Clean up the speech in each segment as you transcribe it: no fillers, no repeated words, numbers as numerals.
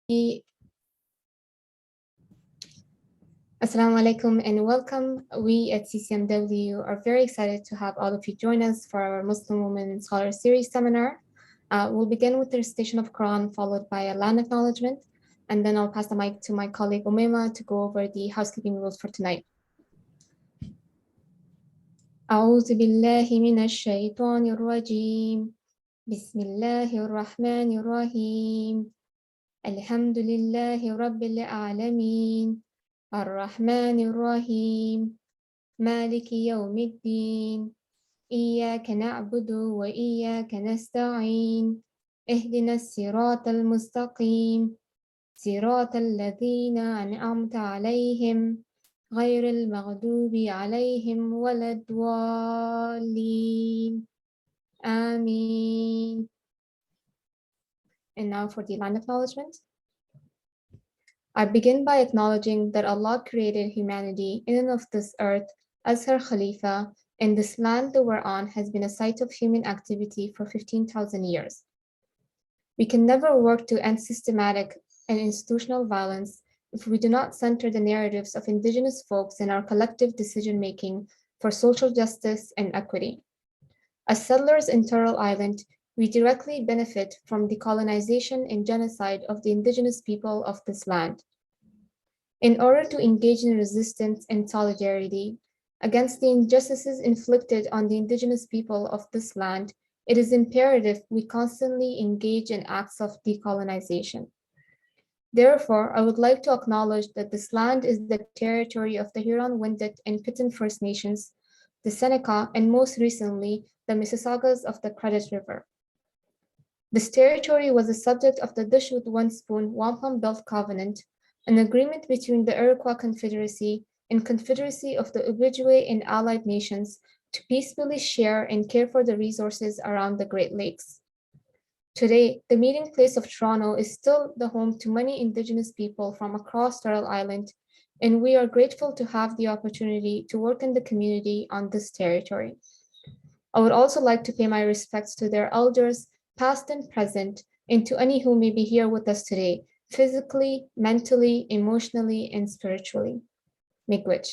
Assalamu alaikum and welcome. We at CCMW are very excited to have all of you join us for our Muslim Women Scholar Series seminar. We'll begin with the recitation of Quran, followed by a land acknowledgement, and then I'll pass the mic to my colleague Umaima to go over the housekeeping rules for tonight. أعوذ بالله من الشيطان الرجيم بسم الله الرحمن الرحيم الحمد لله رب العالمين Ar-Rahman Ar-Rahim Maliki Yawmiddin Iyyaka na'budu wa iyyaka nasta'in Ihdina as-sirata al-mustaqim Sirata alladhina an'amta alayhim Ghayra al-maghdubi alayhim waladdallin Ameen. And now for the land acknowledgement. I begin by acknowledging that Allah created humanity in and of this earth as her Khalifa, and this land that we're on has been a site of human activity for 15,000 years. We can never work to end systematic and institutional violence if we do not center the narratives of indigenous folks in our collective decision-making for social justice and equity. As settlers in Turtle Island, we directly benefit from the colonization and genocide of the indigenous people of this land. In order to engage in resistance and solidarity against the injustices inflicted on the indigenous people of this land, it is imperative we constantly engage in acts of decolonization. Therefore, I would like to acknowledge that this land is the territory of the Huron-Wendat and Piton First Nations, the Seneca, and most recently, the Mississaugas of the Credit River. This territory was the subject of the Dish with One Spoon Wampum Belt Covenant, an agreement between the Iroquois Confederacy and Confederacy of the Ojibwe and allied nations to peacefully share and care for the resources around the Great Lakes. Today, the meeting place of Toronto is still the home to many Indigenous people from across Turtle Island, and we are grateful to have the opportunity to work in the community on this territory. I would also like to pay my respects to their elders, past and present, and to any who may be here with us today, physically, mentally, emotionally, and spiritually. Miigwech.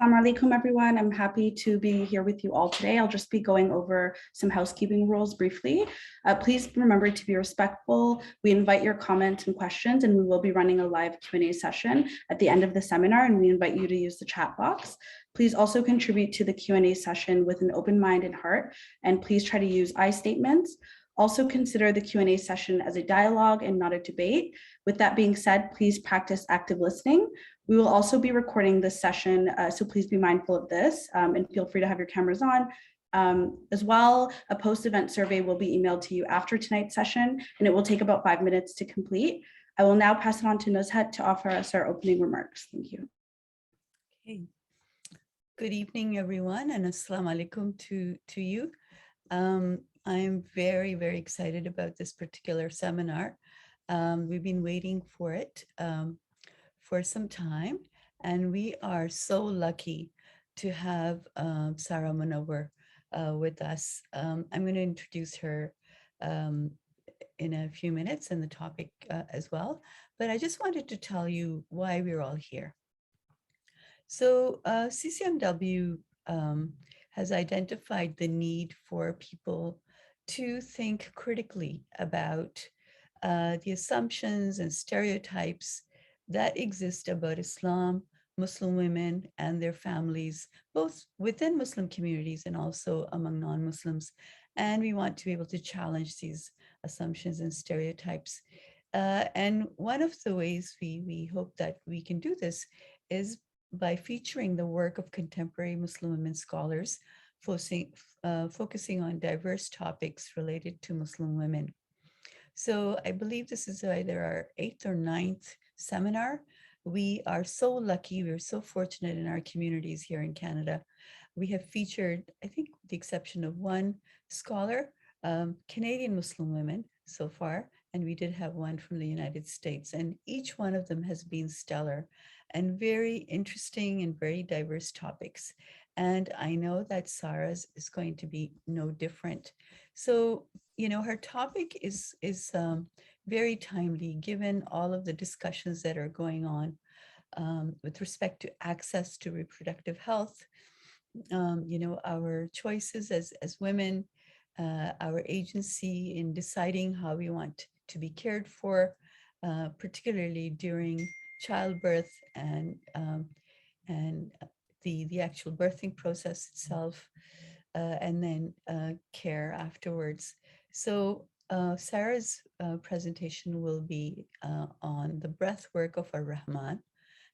Assalamu alaikum, everyone. I'm happy to be here with you all today. I'll just be going over some housekeeping rules briefly. Please remember to be respectful. We invite your comments and questions, and we will be running a live Q&A session at the end of the seminar, and we invite you to use the chat box. Please also contribute to the Q&A session with an open mind and heart, and please try to use I statements. Also consider the Q&A session as a dialogue and not a debate. With that being said, please practice active listening. We will also be recording this session, so please be mindful of this and feel free to have your cameras on. As well, a post-event survey will be emailed to you after tonight's session, and it will take about 5 minutes to complete. I will now pass it on to Nuzhat to offer us our opening remarks. Thank you. Okay. Good evening, everyone, and assalamu alaikum to you. I am very, very excited about this particular seminar. We've been waiting for it for some time, and we are so lucky to have Sarah Munawar with us. I'm going to introduce her in a few minutes and the topic as well, but I just wanted to tell you why we're all here. So CCMW has identified the need for people to think critically about the assumptions and stereotypes that exist about Islam, Muslim women and their families, both within Muslim communities and also among non-Muslims. And we want to be able to challenge these assumptions and stereotypes. And one of the ways we hope that we can do this is by featuring the work of contemporary Muslim women scholars, focusing on diverse topics related to Muslim women. So I believe this is either our 8th or 9th seminar. We are so lucky, we're so fortunate in our communities here in Canada. We have featured, I think with the exception of one scholar, Canadian Muslim women so far, and we did have one from the United States, and each one of them has been stellar and very interesting and very diverse topics. And I know that Sarah's is going to be no different. So, her topic is very timely given all of the discussions that are going on with respect to access to reproductive health, our choices as women, our agency in deciding how we want to be cared for, particularly during childbirth and the actual birthing process itself, and then care afterwards. So Sarah's presentation will be on the breathwork of Ar-Rahman,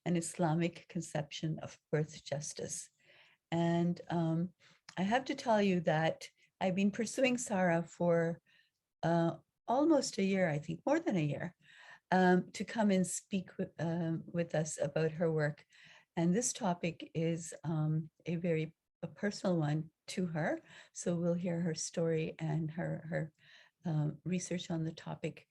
an Islamic conception of birth justice. And I have to tell you that I've been pursuing Sarah for almost a year, I think more than a year, to come and speak with us about her work. And this topic is a very personal one to her. So we'll hear her story and her research on the topic.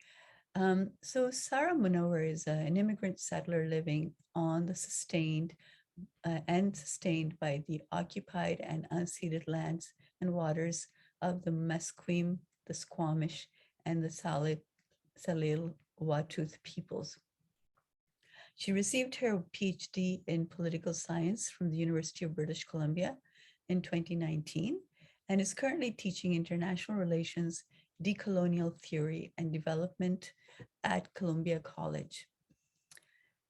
So Sarah Munawar is an immigrant settler living on the sustained by the occupied and unceded lands and waters of the Musqueam, the Squamish, and the Salil-Watuth peoples. She received her PhD in political science from the University of British Columbia in 2019 and is currently teaching international relations, decolonial theory, and development at Columbia College.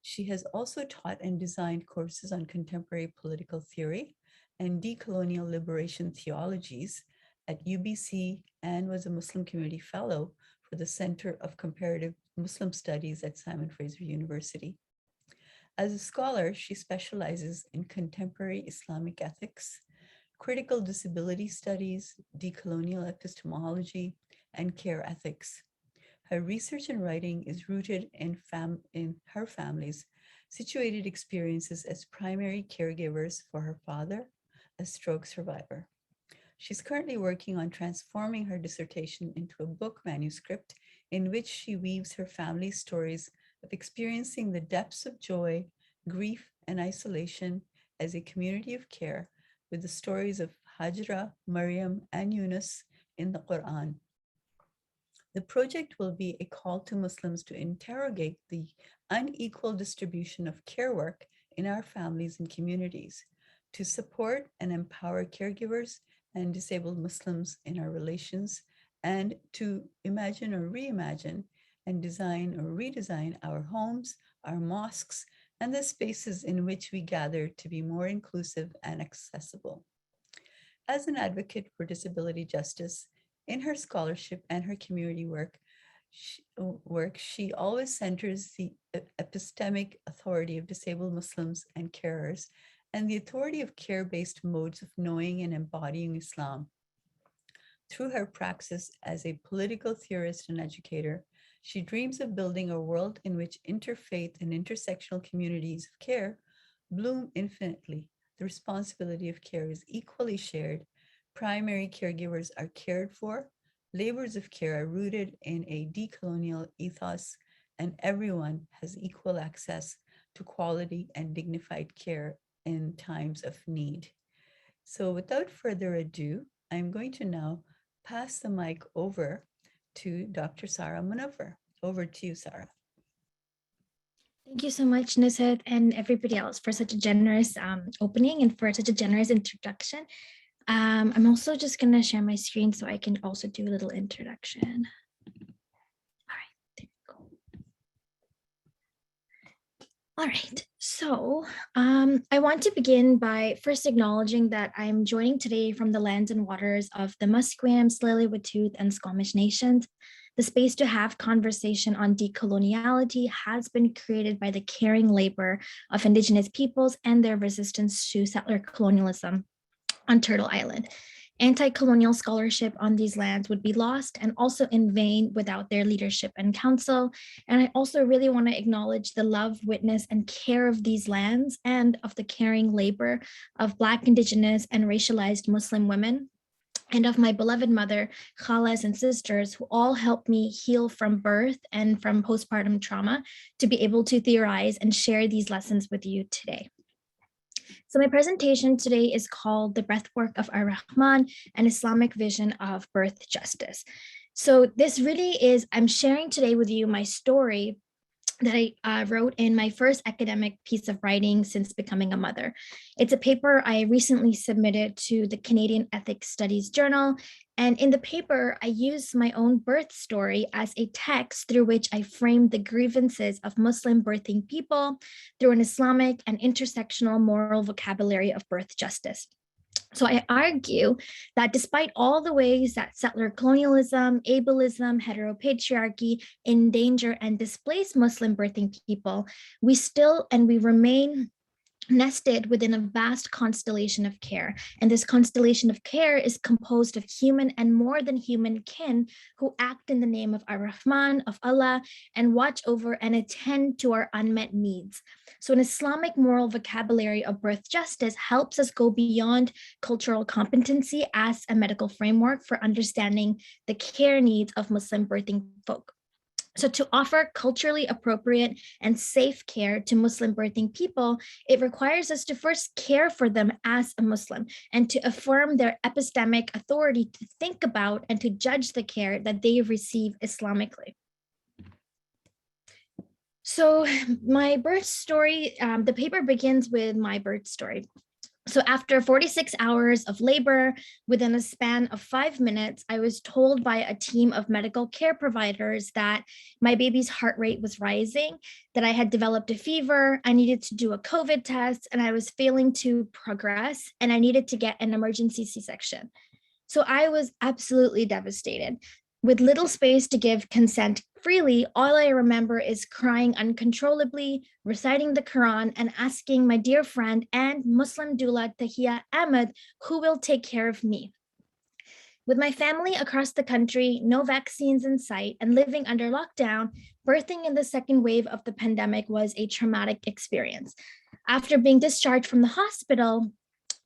She has also taught and designed courses on contemporary political theory and decolonial liberation theologies at UBC and was a Muslim Community Fellow for the Center of Comparative Muslim Studies at Simon Fraser University. As a scholar, she specializes in contemporary Islamic ethics, critical disability studies, decolonial epistemology, and care ethics. Her research and writing is rooted in her family's situated experiences as primary caregivers for her father, a stroke survivor. She's currently working on transforming her dissertation into a book manuscript in which she weaves her family's stories of experiencing the depths of joy, grief, and isolation as a community of care with the stories of Hajra, Maryam, and Yunus in the Quran. The project will be a call to Muslims to interrogate the unequal distribution of care work in our families and communities, to support and empower caregivers and disabled Muslims in our relations, and to imagine or reimagine and design or redesign our homes, our mosques, and the spaces in which we gather to be more inclusive and accessible. As an advocate for disability justice, in her scholarship and her community work, she always centers the epistemic authority of disabled Muslims and carers and the authority of care-based modes of knowing and embodying Islam. Through her praxis as a political theorist and educator, she dreams of building a world in which interfaith and intersectional communities of care bloom infinitely. The responsibility of care is equally shared. Primary caregivers are cared for, labors of care are rooted in a decolonial ethos, and everyone has equal access to quality and dignified care in times of need. So without further ado, I'm going to now pass the mic over to Dr. Sarah Munawar. Over to you, Sarah. Thank you so much, Nushat, and everybody else for such a generous opening and for such a generous introduction. I'm also just going to share my screen so I can also do a little introduction. All right, there we go. All right, so I want to begin by first acknowledging that I'm joining today from the lands and waters of the Musqueam, Tsleil-Waututh, and Squamish nations. The space to have conversation on decoloniality has been created by the caring labor of Indigenous peoples and their resistance to settler colonialism on Turtle Island. Anti-colonial scholarship on these lands would be lost and also in vain without their leadership and counsel. And I also really want to acknowledge the love, witness, and care of these lands and of the caring labor of Black, Indigenous, and racialized Muslim women, and of my beloved mother, khalas, and sisters who all helped me heal from birth and from postpartum trauma to be able to theorize and share these lessons with you today. So my presentation today is called The Breathwork of Ar-Rahman, an Islamic Vision of Birth Justice. So this really is, I'm sharing today with you my story that I wrote in my first academic piece of writing since becoming a mother. It's a paper I recently submitted to the Canadian Ethics Studies Journal. And in the paper, I used my own birth story as a text through which I framed the grievances of Muslim birthing people through an Islamic and intersectional moral vocabulary of birth justice. So I argue that despite all the ways that settler colonialism, ableism, heteropatriarchy endanger and displace Muslim birthing people, we remain nested within a vast constellation of care. And this constellation of care is composed of human and more than human kin who act in the name of Ar-Rahman, of Allah, and watch over and attend to our unmet needs. So an Islamic moral vocabulary of birth justice helps us go beyond cultural competency as a medical framework for understanding the care needs of Muslim birthing folk. So to offer culturally appropriate and safe care to Muslim birthing people, it requires us to first care for them as a Muslim and to affirm their epistemic authority to think about and to judge the care that they receive Islamically. So my birth story, the paper begins with my birth story. So after 46 hours of labor, within a span of 5 minutes, I was told by a team of medical care providers that my baby's heart rate was rising, that I had developed a fever, I needed to do a COVID test, and I was failing to progress, and I needed to get an emergency C-section. So I was absolutely devastated. With little space to give consent freely, all I remember is crying uncontrollably, reciting the Quran, and asking my dear friend and Muslim doula Tahia Ahmed, who will take care of me. With my family across the country, no vaccines in sight, and living under lockdown, birthing in the second wave of the pandemic was a traumatic experience. After being discharged from the hospital,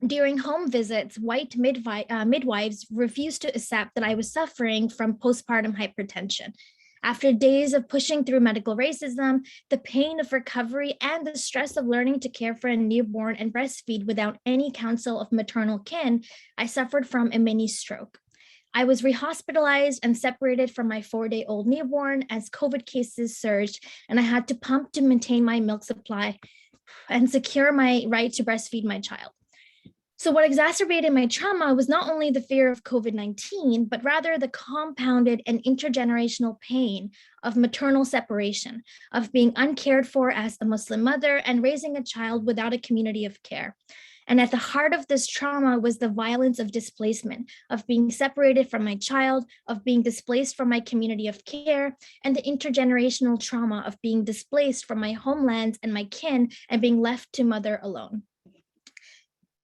during home visits, white midwives refused to accept that I was suffering from postpartum hypertension. After days of pushing through medical racism, the pain of recovery, and the stress of learning to care for a newborn and breastfeed without any counsel of maternal kin, I suffered from a mini stroke. I was rehospitalized and separated from my 4-day-old newborn as COVID cases surged, and I had to pump to maintain my milk supply and secure my right to breastfeed my child. So what exacerbated my trauma was not only the fear of COVID-19, but rather the compounded and intergenerational pain of maternal separation, of being uncared for as a Muslim mother and raising a child without a community of care. And at the heart of this trauma was the violence of displacement, of being separated from my child, of being displaced from my community of care, and the intergenerational trauma of being displaced from my homelands and my kin and being left to mother alone.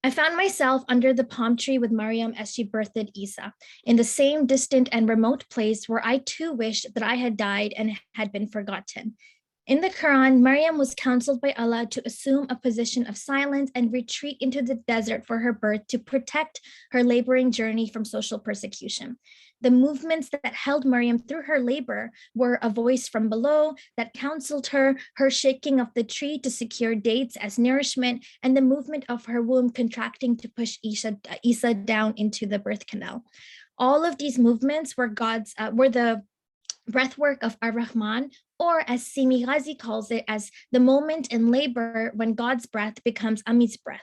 I found myself under the palm tree with Maryam as she birthed Isa, in the same distant and remote place where I too wished that I had died and had been forgotten. In the Quran, Maryam was counseled by Allah to assume a position of silence and retreat into the desert for her birth to protect her laboring journey from social persecution. The movements that held Maryam through her labor were a voice from below that counseled her, her shaking of the tree to secure dates as nourishment, and the movement of her womb contracting to push Isa down into the birth canal. All of these movements were the breathwork of Ar-Rahman, or as Simi Ghazi calls it, as the moment in labor when God's breath becomes Ami's breath.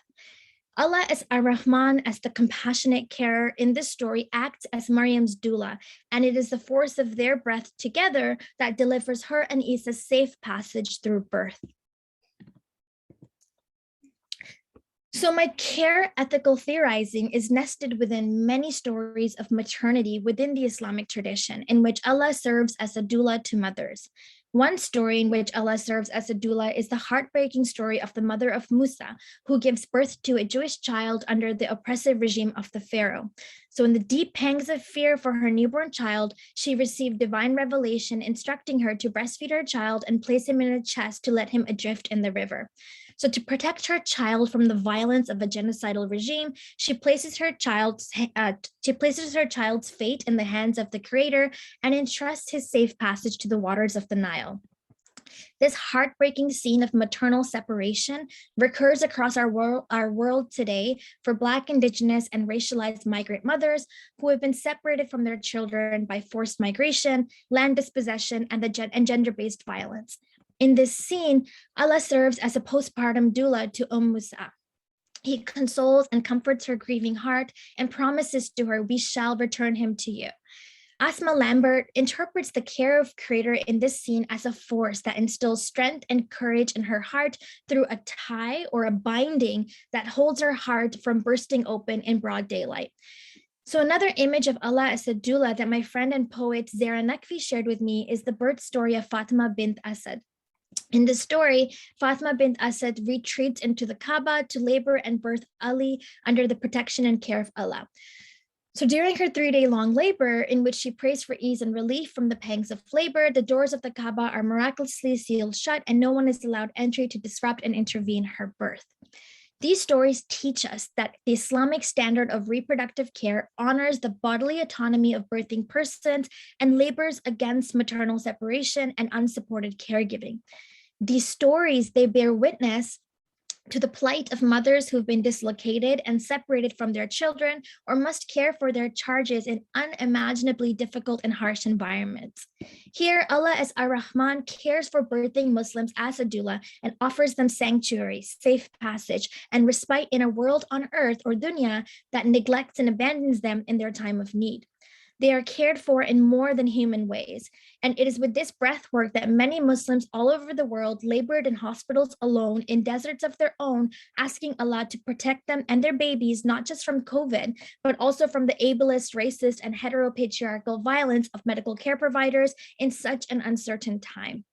Allah as Ar-Rahman, as the compassionate carer in this story, acts as Maryam's doula, and it is the force of their breath together that delivers her and Isa's safe passage through birth. So my care ethical theorizing is nested within many stories of maternity within the Islamic tradition, in which Allah serves as a doula to mothers. One story in which Allah serves as a doula is the heartbreaking story of the mother of Musa, who gives birth to a Jewish child under the oppressive regime of the Pharaoh. So in the deep pangs of fear for her newborn child, she received divine revelation instructing her to breastfeed her child and place him in a chest to let him adrift in the river. So to protect her child from the violence of a genocidal regime, she places her child's fate in the hands of the Creator and entrusts his safe passage to the waters of the Nile. This heartbreaking scene of maternal separation recurs across our world today for Black, Indigenous, and racialized migrant mothers who have been separated from their children by forced migration, land dispossession, and gender-based violence. In this scene, Allah serves as a postpartum doula to Musa. He consoles and comforts her grieving heart and promises to her, "We shall return him to you." Asma Lambert interprets the care of Creator in this scene as a force that instills strength and courage in her heart through a tie or a binding that holds her heart from bursting open in broad daylight. So another image of Allah as a doula that my friend and poet Zara Nakvi shared with me is the birth story of Fatima bint Asad. In the story, Fatima bint Asad retreats into the Kaaba to labor and birth Ali under the protection and care of Allah. So during her 3-day-long labor, in which she prays for ease and relief from the pangs of labor, the doors of the Kaaba are miraculously sealed shut and no one is allowed entry to disrupt and intervene her birth. These stories teach us that the Islamic standard of reproductive care honors the bodily autonomy of birthing persons and labors against maternal separation and unsupported caregiving. These stories, they bear witness to the plight of mothers who've been dislocated and separated from their children or must care for their charges in unimaginably difficult and harsh environments. Here, Allah as Ar-Rahman cares for birthing Muslims as a doula and offers them sanctuary, safe passage, and respite in a world on earth or dunya that neglects and abandons them in their time of need. They are cared for in more than human ways. And it is with this breathwork that many Muslims all over the world labored in hospitals alone, in deserts of their own, asking Allah to protect them and their babies, not just from COVID, but also from the ableist, racist, and heteropatriarchal violence of medical care providers in such an uncertain time.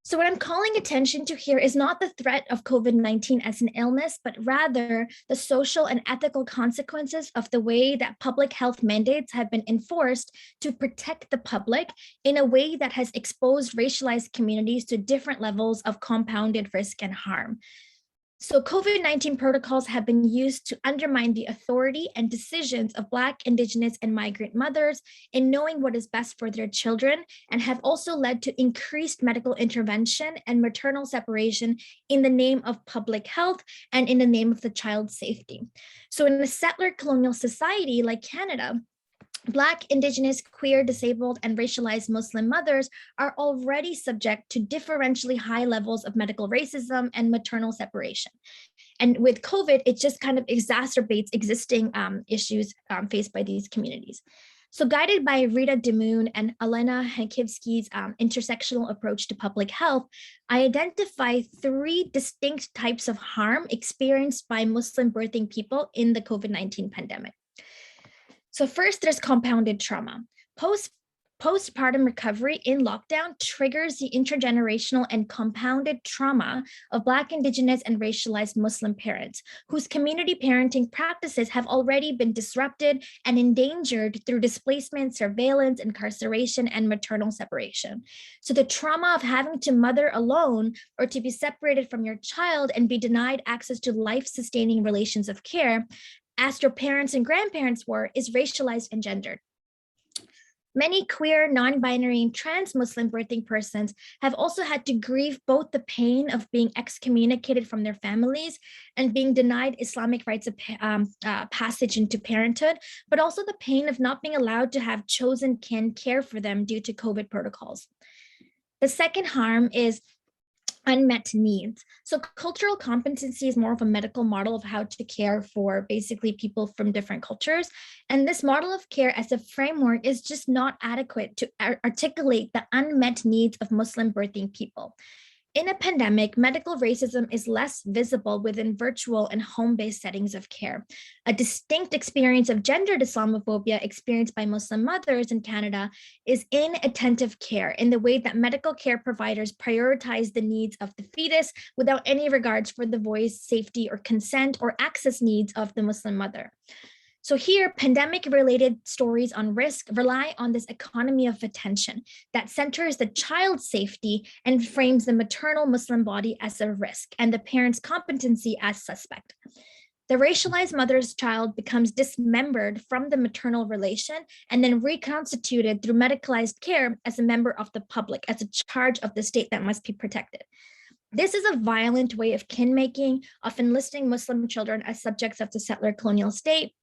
So what I'm calling attention to here is not the threat of COVID-19 as an illness, but rather the social and ethical consequences of the way that public health mandates have been enforced to protect the public in a way that has exposed racialized communities to different levels of compounded risk and harm. So COVID-19 protocols have been used to undermine the authority and decisions of Black, Indigenous, and migrant mothers in knowing what is best for their children, and have also led to increased medical intervention and maternal separation in the name of public health and in the name of the child's safety. So in a settler-colonial society like Canada, Black, Indigenous, queer, disabled, and racialized Muslim mothers are already subject to differentially high levels of medical racism and maternal separation. And with COVID, it just kind of exacerbates existing issues faced by these communities. So guided by Rita DeMoon and Elena Hankivsky's intersectional approach to public health, I identify 3 distinct types of harm experienced by Muslim birthing people in the COVID-19 pandemic. So first, there's compounded trauma. Postpartum recovery in lockdown triggers the intergenerational and compounded trauma of Black, Indigenous, and racialized Muslim parents, whose community parenting practices have already been disrupted and endangered through displacement, surveillance, incarceration, and maternal separation. So the trauma of having to mother alone or to be separated from your child and be denied access to life-sustaining relations of care, as your parents and grandparents were, is racialized and gendered. Many queer, non-binary, and trans Muslim birthing persons have also had to grieve both the pain of being excommunicated from their families and being denied Islamic rites of passage into parenthood, but also the pain of not being allowed to have chosen kin care for them due to COVID protocols. The second harm is unmet needs. So cultural competency is more of a medical model of how to care for basically people from different cultures. And this model of care as a framework is just not adequate to articulate the unmet needs of Muslim birthing people. In a pandemic, medical racism is less visible within virtual and home-based settings of care. A distinct experience of gendered Islamophobia experienced by Muslim mothers in Canada is inattentive care, in the way that medical care providers prioritize the needs of the fetus without any regards for the voice, safety, or consent or access needs of the Muslim mother. So here, pandemic-related stories on risk rely on this economy of attention that centers the child's safety and frames the maternal Muslim body as a risk and the parent's competency as suspect. The racialized mother's child becomes dismembered from the maternal relation and then reconstituted through medicalized care as a member of the public, as a charge of the state that must be protected. This is a violent way of kin-making, of enlisting Muslim children as subjects of the settler-colonial state.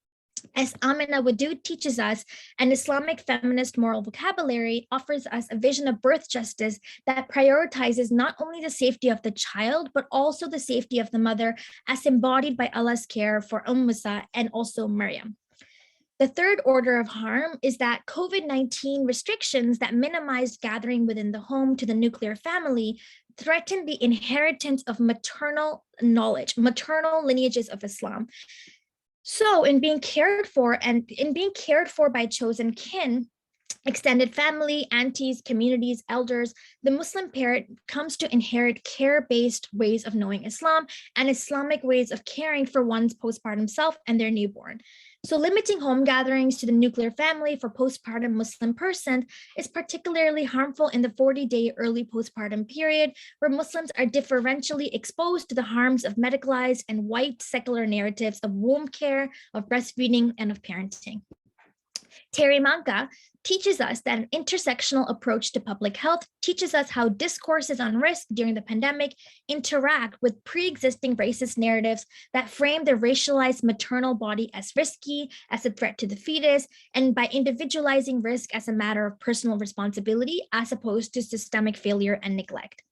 As Amina Wadud teaches us, an Islamic feminist moral vocabulary offers us a vision of birth justice that prioritizes not only the safety of the child, but also the safety of the mother, as embodied by Allah's care for Musa and also Maryam. The third order of harm is that COVID-19 restrictions that minimized gathering within the home to the nuclear family threaten the inheritance of maternal knowledge, maternal lineages of Islam. So in being cared for by chosen kin, extended family, aunties, communities, elders, the Muslim parent comes to inherit care-based ways of knowing Islam and Islamic ways of caring for one's postpartum self and their newborn. So limiting home gatherings to the nuclear family for postpartum Muslim person is particularly harmful in the 40-day early postpartum period, where Muslims are differentially exposed to the harms of medicalized and white secular narratives of womb care, of breastfeeding, and of parenting. Terry Manka teaches us that an intersectional approach to public health teaches us how discourses on risk during the pandemic interact with pre-existing racist narratives that frame the racialized maternal body as risky, as a threat to the fetus, and by individualizing risk as a matter of personal responsibility as opposed to systemic failure and neglect.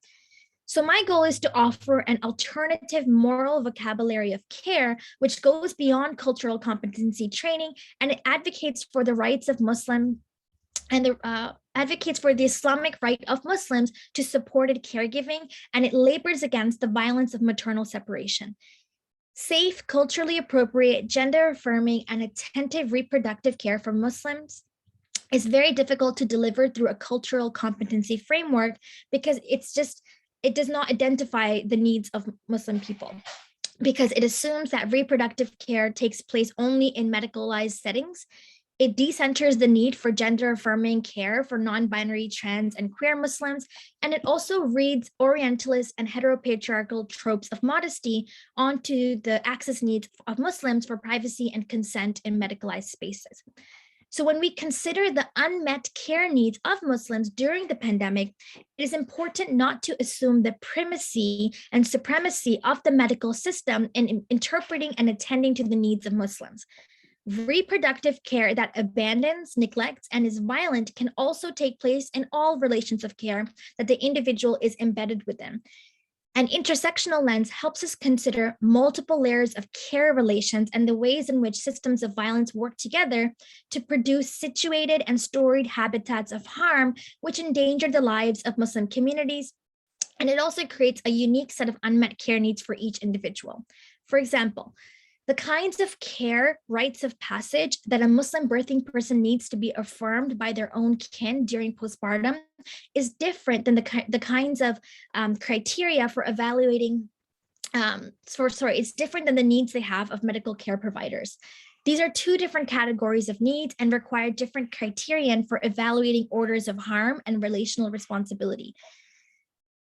So my goal is to offer an alternative moral vocabulary of care, which goes beyond cultural competency training, and it advocates for the rights of Muslim and advocates for the Islamic right of Muslims to supported caregiving, and it labors against the violence of maternal separation. Safe, culturally appropriate, gender-affirming, and attentive reproductive care for Muslims is very difficult to deliver through a cultural competency framework because it does not identify the needs of Muslim people, because it assumes that reproductive care takes place only in medicalized settings. It decenters the need for gender-affirming care for non-binary, trans, and queer Muslims, and it also reads Orientalist and heteropatriarchal tropes of modesty onto the access needs of Muslims for privacy and consent in medicalized spaces. So when we consider the unmet care needs of Muslims during the pandemic, it is important not to assume the primacy and supremacy of the medical system in interpreting and attending to the needs of Muslims. Reproductive care that abandons, neglects, and is violent can also take place in all relations of care that the individual is embedded within. An intersectional lens helps us consider multiple layers of care relations and the ways in which systems of violence work together to produce situated and storied habitats of harm, which endanger the lives of Muslim communities. And it also creates a unique set of unmet care needs for each individual. For example, the kinds of care, rites of passage that a Muslim birthing person needs to be affirmed by their own kin during postpartum is different than the kinds of criteria for evaluating, it's different than the needs they have of medical care providers. These are two different categories of needs and require different criterion for evaluating orders of harm and relational responsibility.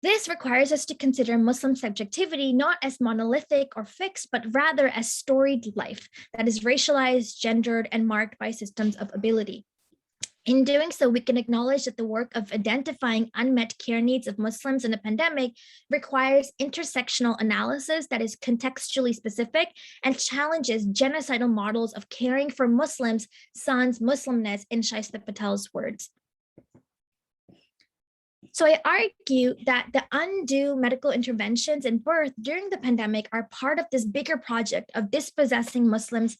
This requires us to consider Muslim subjectivity not as monolithic or fixed, but rather as storied life that is racialized, gendered, and marked by systems of ability. In doing so, we can acknowledge that the work of identifying unmet care needs of Muslims in a pandemic requires intersectional analysis that is contextually specific and challenges genocidal models of caring for Muslims, sans Muslimness, in Shaista Patel's words. So I argue that the undue medical interventions in birth during the pandemic are part of this bigger project of dispossessing Muslimness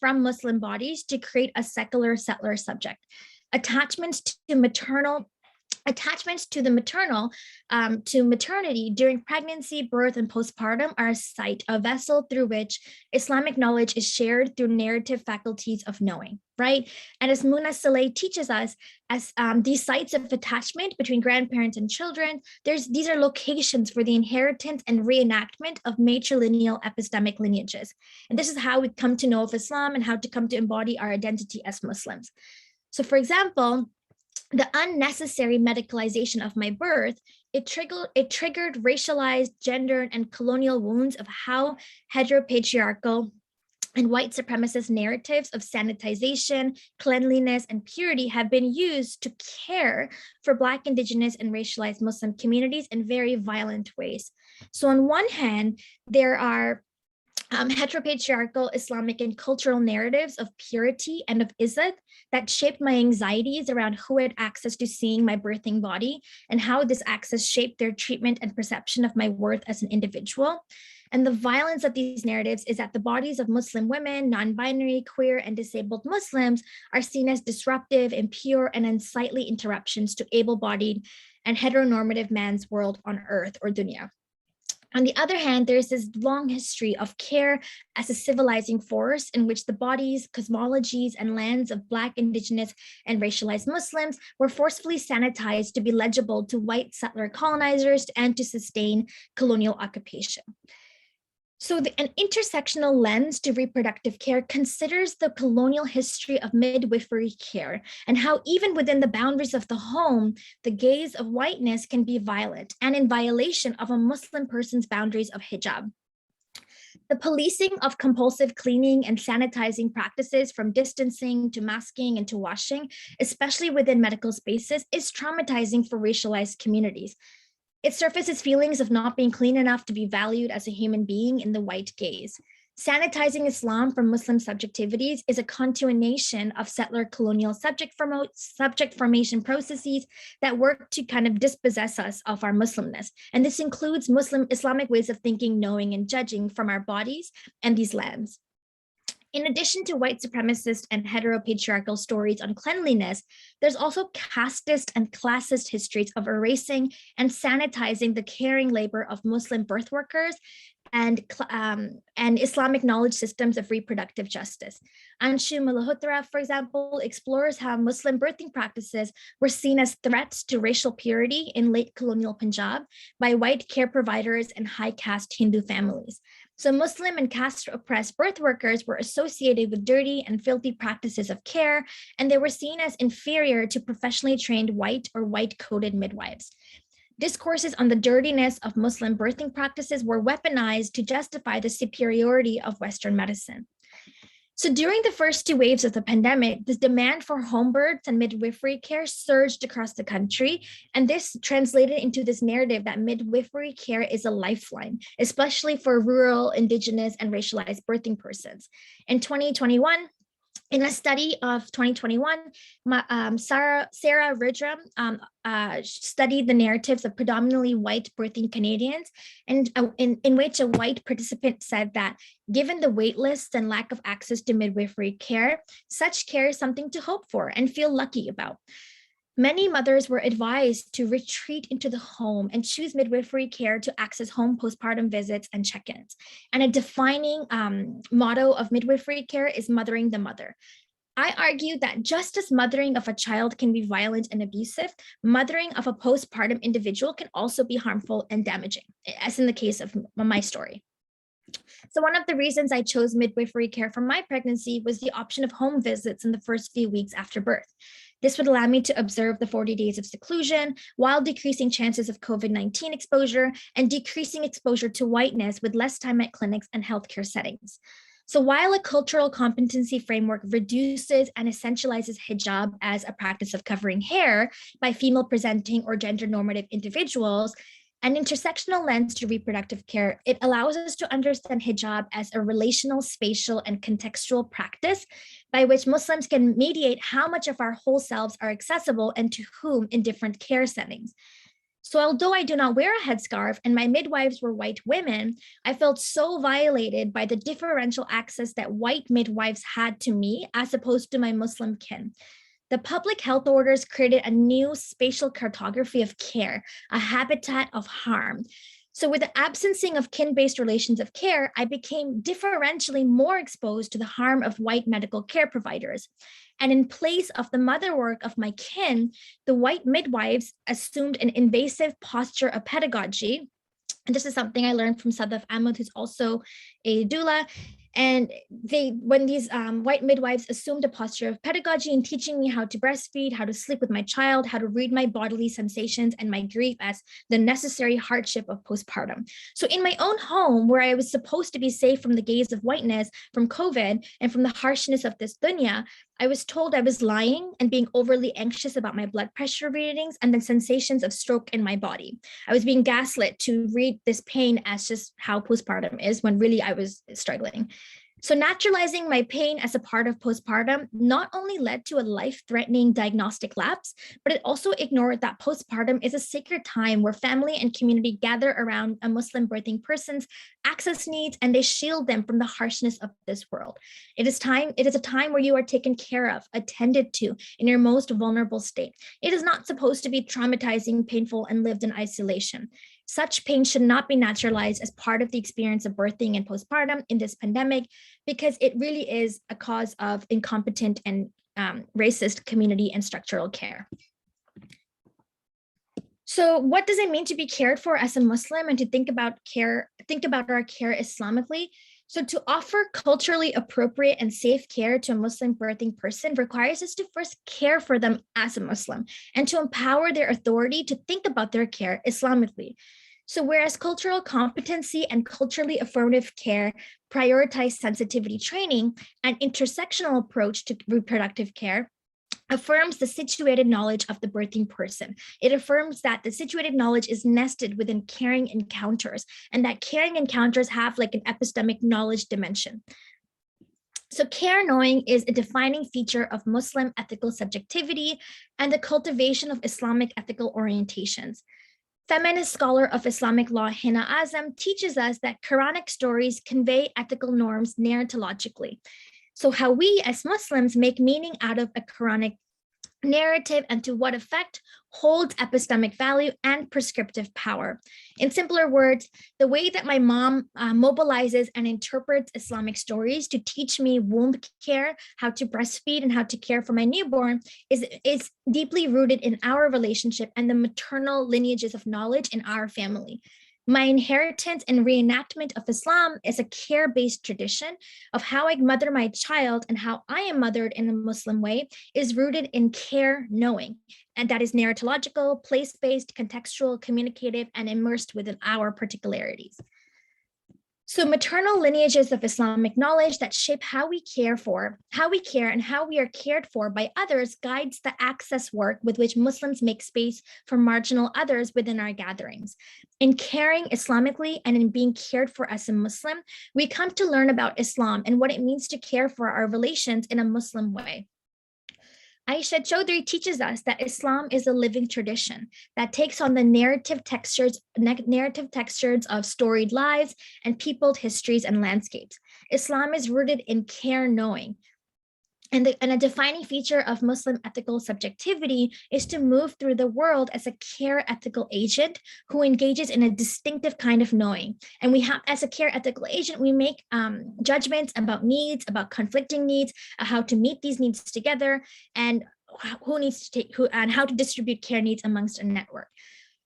from Muslim bodies to create a secular settler subject. Attachments to the maternal, to maternity during pregnancy, birth, and postpartum are a site, a vessel through which Islamic knowledge is shared through narrative faculties of knowing, right? And as Munawar teaches us, as these sites of attachment between grandparents and children, these are locations for the inheritance and reenactment of matrilineal epistemic lineages. And this is how we come to know of Islam and how to come to embody our identity as Muslims. So for example, the unnecessary medicalization of my birth, it triggered racialized, gendered, and colonial wounds of how heteropatriarchal and white supremacist narratives of sanitization, cleanliness, and purity have been used to care for Black, Indigenous, and racialized Muslim communities in very violent ways. So on one hand, there are heteropatriarchal Islamic and cultural narratives of purity and of izzat that shaped my anxieties around who had access to seeing my birthing body and how this access shaped their treatment and perception of my worth as an individual. And the violence of these narratives is that the bodies of Muslim women, non-binary, queer, and disabled Muslims are seen as disruptive, impure, and unsightly interruptions to able-bodied and heteronormative man's world on earth, or dunya. On the other hand, there's this long history of care as a civilizing force in which the bodies, cosmologies, and lands of Black, Indigenous, and racialized Muslims were forcefully sanitized to be legible to white settler colonizers and to sustain colonial occupation. So an intersectional lens to reproductive care considers the colonial history of midwifery care and how even within the boundaries of the home, the gaze of whiteness can be violent and in violation of a Muslim person's boundaries of hijab. The policing of compulsive cleaning and sanitizing practices, from distancing to masking and to washing, especially within medical spaces, is traumatizing for racialized communities. It surfaces feelings of not being clean enough to be valued as a human being in the white gaze. Sanitizing Islam from Muslim subjectivities is a continuation of settler-colonial subject formation processes that work to kind of dispossess us of our Muslimness. And this includes Islamic ways of thinking, knowing, and judging from our bodies and these lands. In addition to white supremacist and heteropatriarchal stories on cleanliness, there's also casteist and classist histories of erasing and sanitizing the caring labor of Muslim birth workers and Islamic knowledge systems of reproductive justice. Anshu Malhotra, for example, explores how Muslim birthing practices were seen as threats to racial purity in late colonial Punjab by white care providers and high caste Hindu families. So Muslim and caste-oppressed birth workers were associated with dirty and filthy practices of care, and they were seen as inferior to professionally trained white or white-coated midwives. Discourses on the dirtiness of Muslim birthing practices were weaponized to justify the superiority of Western medicine. So during the first two waves of the pandemic, this demand for home births and midwifery care surged across the country. And this translated into this narrative that midwifery care is a lifeline, especially for rural, Indigenous, and racialized birthing persons. In 2021, in a study of 2021, Sarah Ridram studied the narratives of predominantly white birthing Canadians, and in which a white participant said that given the wait lists and lack of access to midwifery care, such care is something to hope for and feel lucky about. Many mothers were advised to retreat into the home and choose midwifery care to access home postpartum visits and check-ins. And a defining motto of midwifery care is mothering the mother. I argue that just as mothering of a child can be violent and abusive, mothering of a postpartum individual can also be harmful and damaging, as in the case of my story. So one of the reasons I chose midwifery care for my pregnancy was the option of home visits in the first few weeks after birth. This would allow me to observe the 40 days of seclusion while decreasing chances of COVID-19 exposure and decreasing exposure to whiteness with less time at clinics and healthcare settings. So while a cultural competency framework reduces and essentializes hijab as a practice of covering hair by female presenting or gender normative individuals, an intersectional lens to reproductive care, it allows us to understand hijab as a relational, spatial, and contextual practice by which Muslims can mediate how much of our whole selves are accessible and to whom in different care settings. So although I do not wear a headscarf and my midwives were white women, I felt so violated by the differential access that white midwives had to me as opposed to my Muslim kin. The public health orders created a new spatial cartography of care, a habitat of harm. So with the absencing of kin-based relations of care, I became differentially more exposed to the harm of white medical care providers. And in place of the mother work of my kin, the white midwives assumed an invasive posture of pedagogy. And this is something I learned from Sadaf Ahmed, who's also a doula. And when these white midwives assumed a posture of pedagogy and teaching me how to breastfeed, how to sleep with my child, how to read my bodily sensations and my grief as the necessary hardship of postpartum. So in my own home, where I was supposed to be safe from the gaze of whiteness, from COVID, and from the harshness of this dunya, I was told I was lying and being overly anxious about my blood pressure readings and the sensations of stroke in my body. I was being gaslit to read this pain as just how postpartum is, when really I was struggling. So naturalizing my pain as a part of postpartum not only led to a life-threatening diagnostic lapse, but it also ignored that postpartum is a sacred time where family and community gather around a Muslim birthing person's access needs, and they shield them from the harshness of this world. It is a time where you are taken care of, attended to in your most vulnerable state. It is not supposed to be traumatizing, painful, and lived in isolation. Such pain should not be naturalized as part of the experience of birthing and postpartum in this pandemic, because it really is a cause of incompetent and racist community and structural care. So what does it mean to be cared for as a Muslim and to think about our care Islamically? So to offer culturally appropriate and safe care to a Muslim birthing person requires us to first care for them as a Muslim and to empower their authority to think about their care Islamically. So whereas cultural competency and culturally affirmative care prioritize sensitivity training, an intersectional approach to reproductive care affirms the situated knowledge of the birthing person. It affirms that the situated knowledge is nested within caring encounters, and that caring encounters have like an epistemic knowledge dimension. So care knowing is a defining feature of Muslim ethical subjectivity and the cultivation of Islamic ethical orientations. Feminist scholar of Islamic law Hina Azam teaches us that Quranic stories convey ethical norms narratologically. So how we as Muslims make meaning out of a Quranic narrative and to what effect holds epistemic value and prescriptive power. In simpler words, the way that my mom mobilizes and interprets Islamic stories to teach me womb care, how to breastfeed, and how to care for my newborn is deeply rooted in our relationship and the maternal lineages of knowledge in our family. My inheritance and reenactment of Islam is a care-based tradition of how I mother my child and how I am mothered in a Muslim way is rooted in care knowing. And that is narratological, place-based, contextual, communicative, and immersed within our particularities. So maternal lineages of Islamic knowledge that shape how we care and how we are cared for by others guides the access work with which Muslims make space for marginal others within our gatherings. In caring Islamically and in being cared for as a Muslim, we come to learn about Islam and what it means to care for our relations in a Muslim way. Aisha Chaudhry teaches us that Islam is a living tradition that takes on the narrative textures of storied lives and peopled histories and landscapes. Islam is rooted in care knowing. And a defining feature of Muslim ethical subjectivity is to move through the world as a care ethical agent who engages in a distinctive kind of knowing. And we have, as a care ethical agent, we make judgments about needs, about conflicting needs, how to meet these needs together, and who needs to take who, and how to distribute care needs amongst a network.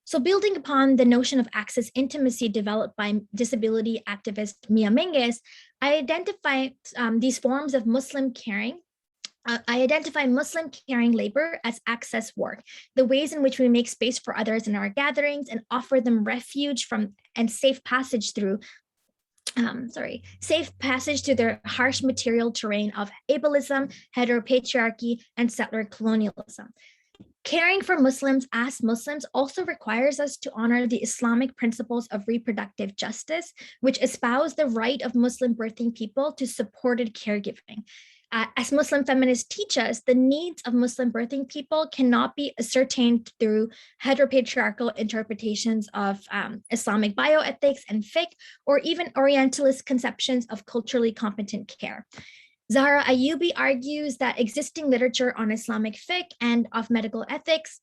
So building upon the notion of access intimacy developed by disability activist Mia Mingus, I identify these forms of Muslim caring. I identify Muslim caring labor as access work, the ways in which we make space for others in our gatherings and offer them refuge from and safe passage through their harsh material terrain of ableism, heteropatriarchy, and settler-colonialism. Caring for Muslims as Muslims also requires us to honor the Islamic principles of reproductive justice, which espouse the right of Muslim birthing people to supported caregiving. As Muslim feminists teach us, the needs of Muslim birthing people cannot be ascertained through heteropatriarchal interpretations of Islamic bioethics and fiqh, or even Orientalist conceptions of culturally competent care. Zahra Ayubi argues that existing literature on Islamic fiqh and of medical ethics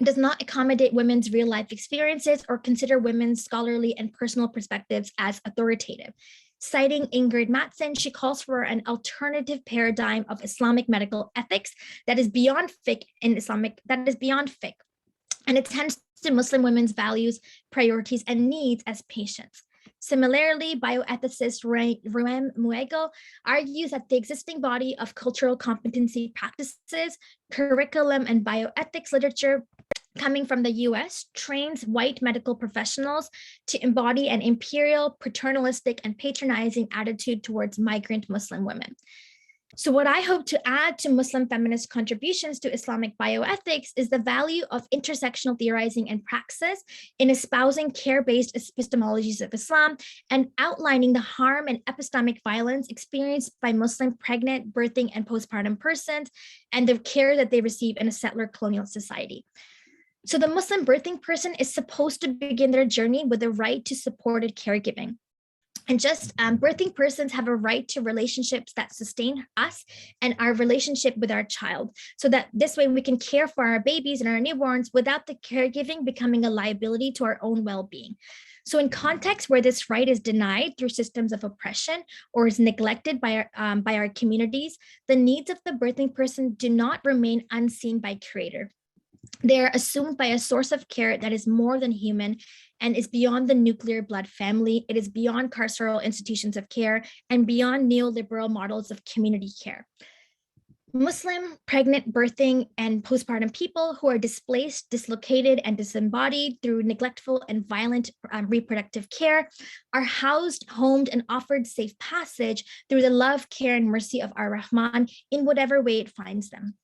does not accommodate women's real life experiences or consider women's scholarly and personal perspectives as authoritative. Citing Ingrid Mattson, she calls for an alternative paradigm of Islamic medical ethics that is beyond fiqh and attends to Muslim women's values, priorities, and needs as patients. Similarly, bioethicist Ruem Muego argues that the existing body of cultural competency practices, curriculum, and bioethics literature coming from the US trains white medical professionals to embody an imperial, paternalistic, and patronizing attitude towards migrant Muslim women. So what I hope to add to Muslim feminist contributions to Islamic bioethics is the value of intersectional theorizing and praxis in espousing care-based epistemologies of Islam and outlining the harm and epistemic violence experienced by Muslim pregnant, birthing, and postpartum persons and the care that they receive in a settler-colonial society. So the Muslim birthing person is supposed to begin their journey with the right to supported caregiving. And just birthing persons have a right to relationships that sustain us and our relationship with our child, so that this way we can care for our babies and our newborns without the caregiving becoming a liability to our own well-being. So in contexts where this right is denied through systems of oppression or is neglected by our communities, the needs of the birthing person do not remain unseen by Creator. They are assumed by a source of care that is more than human and is beyond the nuclear blood family. It is beyond carceral institutions of care and beyond neoliberal models of community care. Muslim, pregnant, birthing, and postpartum people who are displaced, dislocated, and disembodied through neglectful and violent reproductive care are housed, homed, and offered safe passage through the love, care, and mercy of Ar-Rahman in whatever way it finds them.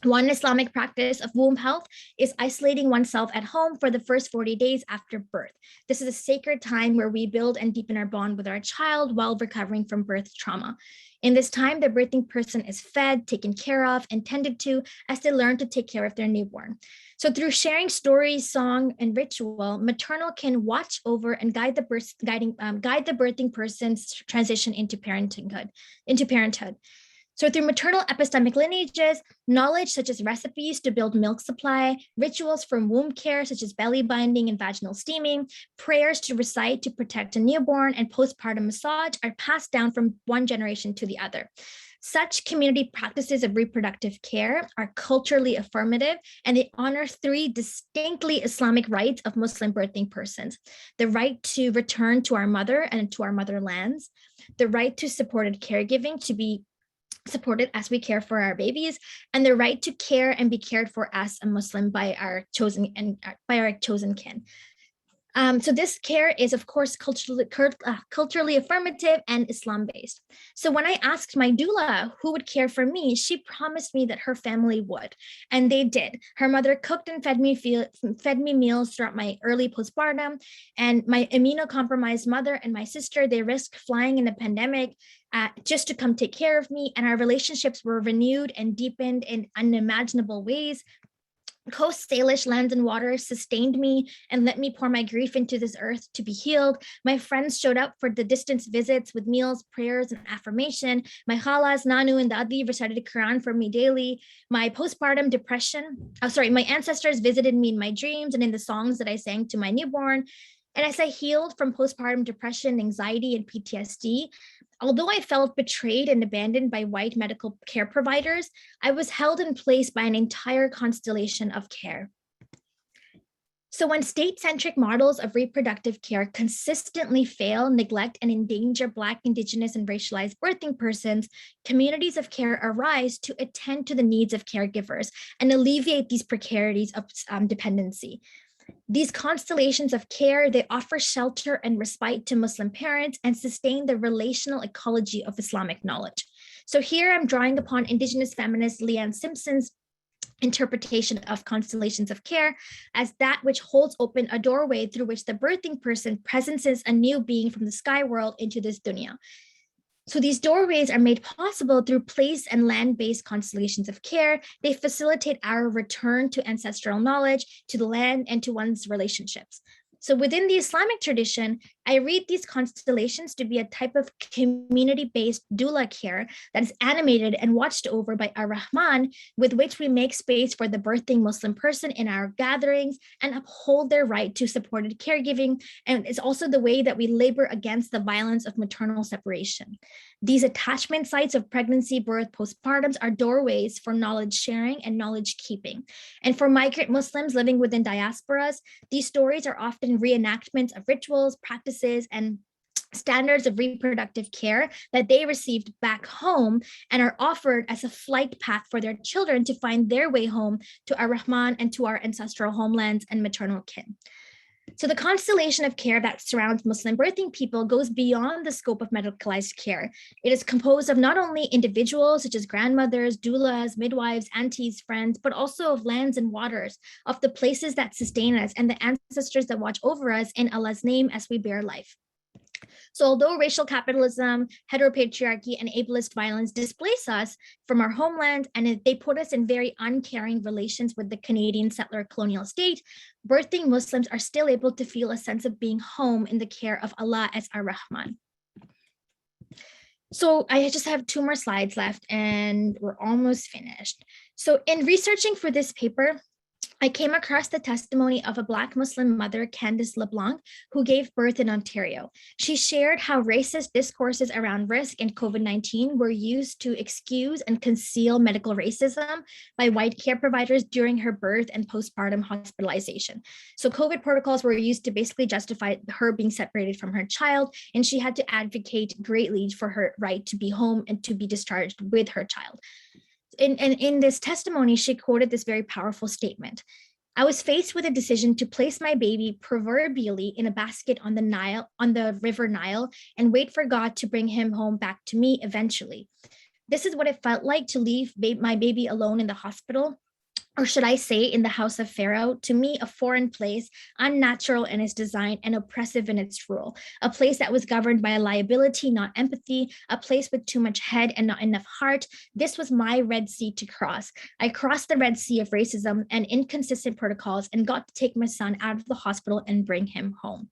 One Islamic practice of womb health is isolating oneself at home for the first 40 days after birth. This is a sacred time where we build and deepen our bond with our child while recovering from birth trauma. In this time, the birthing person is fed, taken care of, and tended to as they learn to take care of their newborn. So through sharing stories, song, and ritual, maternal can watch over and guide the birthing person's transition into parenthood. So through maternal epistemic lineages, knowledge such as recipes to build milk supply, rituals from womb care such as belly binding and vaginal steaming, prayers to recite to protect a newborn, and postpartum massage are passed down from one generation to the other. Such community practices of reproductive care are culturally affirmative, and they honor three distinctly Islamic rights of Muslim birthing persons: the right to return to our mother and to our motherlands, the right to supported caregiving, to be supported as we care for our babies, and the right to care and be cared for as a Muslim by our chosen kin. So this care is, of course, culturally affirmative and Islam-based. So when I asked my doula who would care for me, she promised me that her family would, and they did. Her mother cooked and fed me meals throughout my early postpartum, and my immunocompromised mother and my sister, they risked flying in the pandemic just to come take care of me, and our relationships were renewed and deepened in unimaginable ways. Coast Salish lands and waters sustained me and let me pour my grief into this earth to be healed. My friends showed up for the distance visits with meals, prayers, and affirmation. My khalas, nanu, and dadi recited the Quran for me daily. My postpartum depression, my ancestors visited me in my dreams and in the songs that I sang to my newborn. And as I healed from postpartum depression, anxiety, and PTSD, although I felt betrayed and abandoned by white medical care providers, I was held in place by an entire constellation of care. So when state-centric models of reproductive care consistently fail, neglect, and endanger Black, Indigenous, and racialized birthing persons, communities of care arise to attend to the needs of caregivers and alleviate these precarities of dependency. These constellations of care, they offer shelter and respite to Muslim parents and sustain the relational ecology of Islamic knowledge. So here I'm drawing upon Indigenous feminist Leanne Simpson's interpretation of constellations of care as that which holds open a doorway through which the birthing person presences a new being from the sky world into this dunya. So these doorways are made possible through place and land-based constellations of care. They facilitate our return to ancestral knowledge, to the land, and to one's relationships. So within the Islamic tradition, I read these constellations to be a type of community-based doula care that is animated and watched over by Ar-Rahman, with which we make space for the birthing Muslim person in our gatherings and uphold their right to supported caregiving. And it's also the way that we labor against the violence of maternal separation. These attachment sites of pregnancy, birth, postpartums are doorways for knowledge sharing and knowledge keeping. And for migrant Muslims living within diasporas, these stories are often reenactments of rituals, practices, and standards of reproductive care that they received back home and are offered as a flight path for their children to find their way home to Ar-Rahman and to our ancestral homelands and maternal kin. So the constellation of care that surrounds Muslim birthing people goes beyond the scope of medicalized care. It is composed of not only individuals such as grandmothers, doulas, midwives, aunties, friends, but also of lands and waters, of the places that sustain us and the ancestors that watch over us in Allah's name as we bear life. So although racial capitalism, heteropatriarchy, and ableist violence displace us from our homeland and they put us in very uncaring relations with the Canadian settler-colonial state, birthing Muslims are still able to feel a sense of being home in the care of Allah as Ar-Rahman. So I just have 2 more slides left and we're almost finished. So in researching for this paper, I came across the testimony of a Black Muslim mother, Candice LeBlanc, who gave birth in Ontario. She shared how racist discourses around risk and COVID-19 were used to excuse and conceal medical racism by white care providers during her birth and postpartum hospitalization. So COVID protocols were used to basically justify her being separated from her child, and she had to advocate greatly for her right to be home and to be discharged with her child. In this testimony, she quoted this very powerful statement. I was faced with a decision to place my baby proverbially in a basket on the river Nile, and wait for God to bring him home back to me eventually. This is what it felt like to leave my baby alone in the hospital, or should I say in the house of Pharaoh, to me a foreign place, unnatural in its design and oppressive in its rule, a place that was governed by liability, not empathy, a place with too much head and not enough heart. This was my Red Sea to cross. I crossed the Red Sea of racism and inconsistent protocols and got to take my son out of the hospital and bring him home.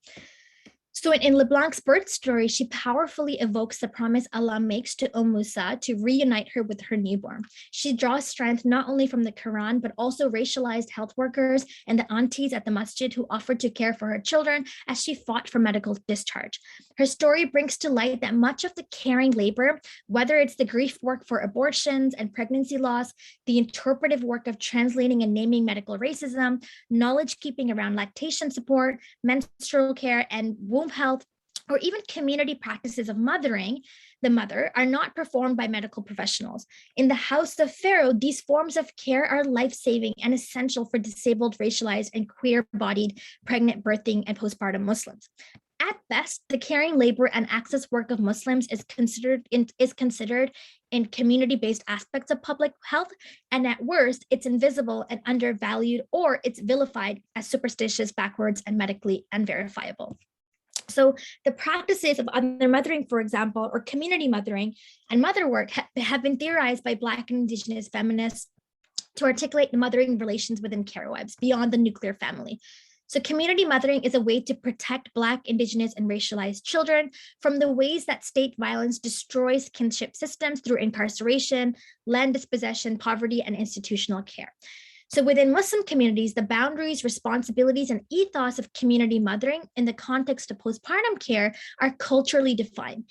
So in LeBlanc's birth story, she powerfully evokes the promise Allah makes to Musa to reunite her with her newborn. She draws strength not only from the Quran, but also racialized health workers and the aunties at the masjid who offered to care for her children as she fought for medical discharge. Her story brings to light that much of the caring labor, whether it's the grief work for abortions and pregnancy loss, the interpretive work of translating and naming medical racism, knowledge keeping around lactation support, menstrual care, and womb health, or even community practices of mothering the mother are not performed by medical professionals. In the house of Pharaoh, these forms of care are life-saving and essential for disabled, racialized, and queer-bodied pregnant, birthing, and postpartum Muslims. At best, the caring labor and access work of Muslims is considered in community-based aspects of public health, and at worst, it's invisible and undervalued, or it's vilified as superstitious, backwards, and medically unverifiable. So the practices of other mothering, for example, or community mothering and mother work have been theorized by Black and Indigenous feminists to articulate the mothering relations within care webs beyond the nuclear family. So community mothering is a way to protect Black, Indigenous, and racialized children from the ways that state violence destroys kinship systems through incarceration, land dispossession, poverty, and institutional care. So within Muslim communities, the boundaries, responsibilities, and ethos of community mothering in the context of postpartum care are culturally defined.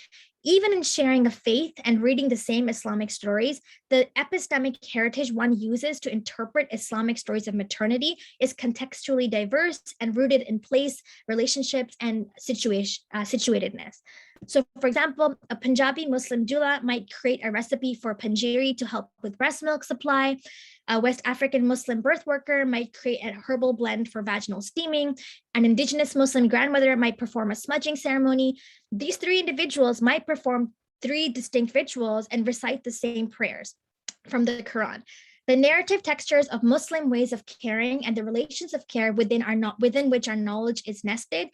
Even in sharing a faith and reading the same Islamic stories, the epistemic heritage one uses to interpret Islamic stories of maternity is contextually diverse and rooted in place, relationships, and situatedness. So for example, a Punjabi Muslim doula might create a recipe for panjiri to help with breast milk supply. A West African Muslim birth worker might create a herbal blend for vaginal steaming. An Indigenous Muslim grandmother might perform a smudging ceremony. These 3 individuals might perform 3 distinct rituals and recite the same prayers from the Quran. The narrative textures of Muslim ways of caring and the relations of care within which our knowledge is nested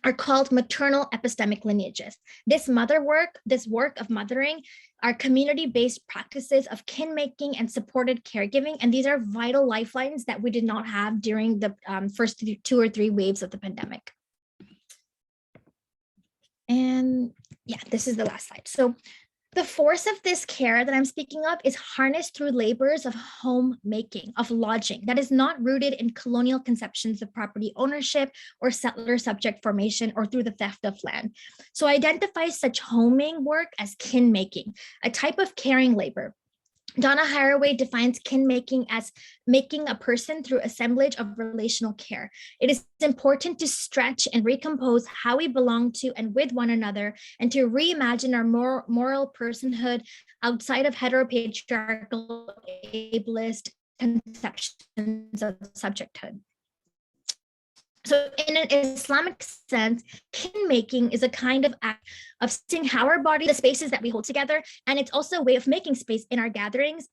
are called maternal epistemic lineages. This work of mothering are community-based practices of kin-making and supported caregiving, and these are vital lifelines that we did not have during the first 2 or 3 waves of the pandemic. And yeah, this is the last slide. So the force of this care that I'm speaking of is harnessed through labors of homemaking, of lodging, that is not rooted in colonial conceptions of property ownership or settler subject formation or through the theft of land. So identify such homing work as kin making, a type of caring labor Donna Haraway defines kin making as making a person through assemblage of relational care. It is important to stretch and recompose how we belong to and with one another, and to reimagine our moral personhood outside of heteropatriarchal ableist conceptions of subjecthood. So in an Islamic sense, kin making is a kind of act of seeing how our body, the spaces that we hold together, and it's also a way of making space in our gatherings,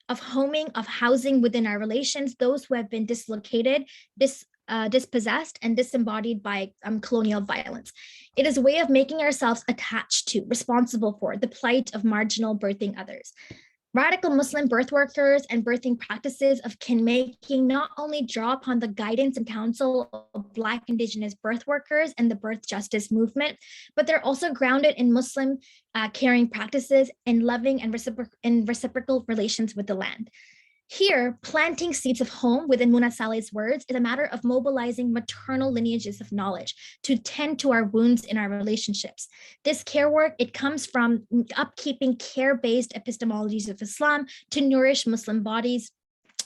of homing, of housing within our relations, those who have been dislocated, dispossessed, and disembodied by colonial violence. It is a way of making ourselves attached to, responsible for the plight of marginal birthing others. Radical Muslim birth workers and birthing practices of kin making not only draw upon the guidance and counsel of Black Indigenous birth workers and the birth justice movement, but they're also grounded in Muslim caring practices and loving and reciprocal relations with the land. Here, planting seeds of home, within Muna Saleh's words, is a matter of mobilizing maternal lineages of knowledge to tend to our wounds in our relationships. This care work, it comes from upkeeping care-based epistemologies of Islam to nourish Muslim bodies.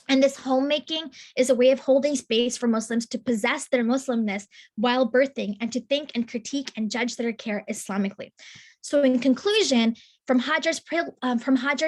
And this homemaking is a way of holding space for Muslims to possess their Muslimness while birthing, and to think and critique and judge their care Islamically. So in conclusion, from Hajar's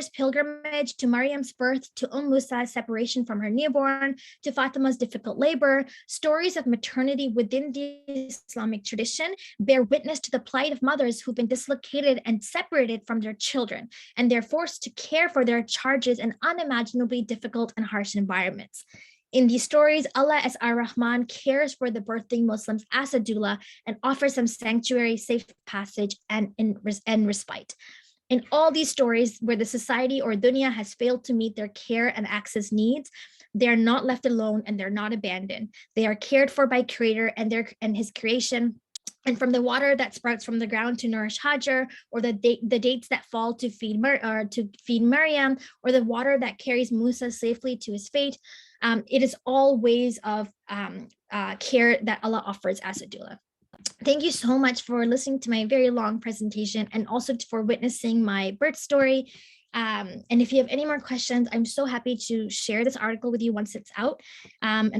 pilgrimage to Maryam's birth, to Musa's separation from her newborn, to Fatima's difficult labor, stories of maternity within the Islamic tradition bear witness to the plight of mothers who've been dislocated and separated from their children, and they're forced to care for their charges in unimaginably difficult and harsh environments. In these stories, Allah as Ar-Rahman cares for the birthing Muslims as a doula and offers them sanctuary, safe passage, and respite. In all these stories where the society or dunya has failed to meet their care and access needs, they are not left alone and they're not abandoned. They are cared for by Creator and His creation. And from the water that sprouts from the ground to nourish Hajar, or the dates that fall to feed Maryam, or the water that carries Musa safely to his fate, it is all ways of care that Allah offers as a doula. Thank you so much for listening to my very long presentation, and also for witnessing my birth story. And if you have any more questions, I'm so happy to share this article with you once it's out. And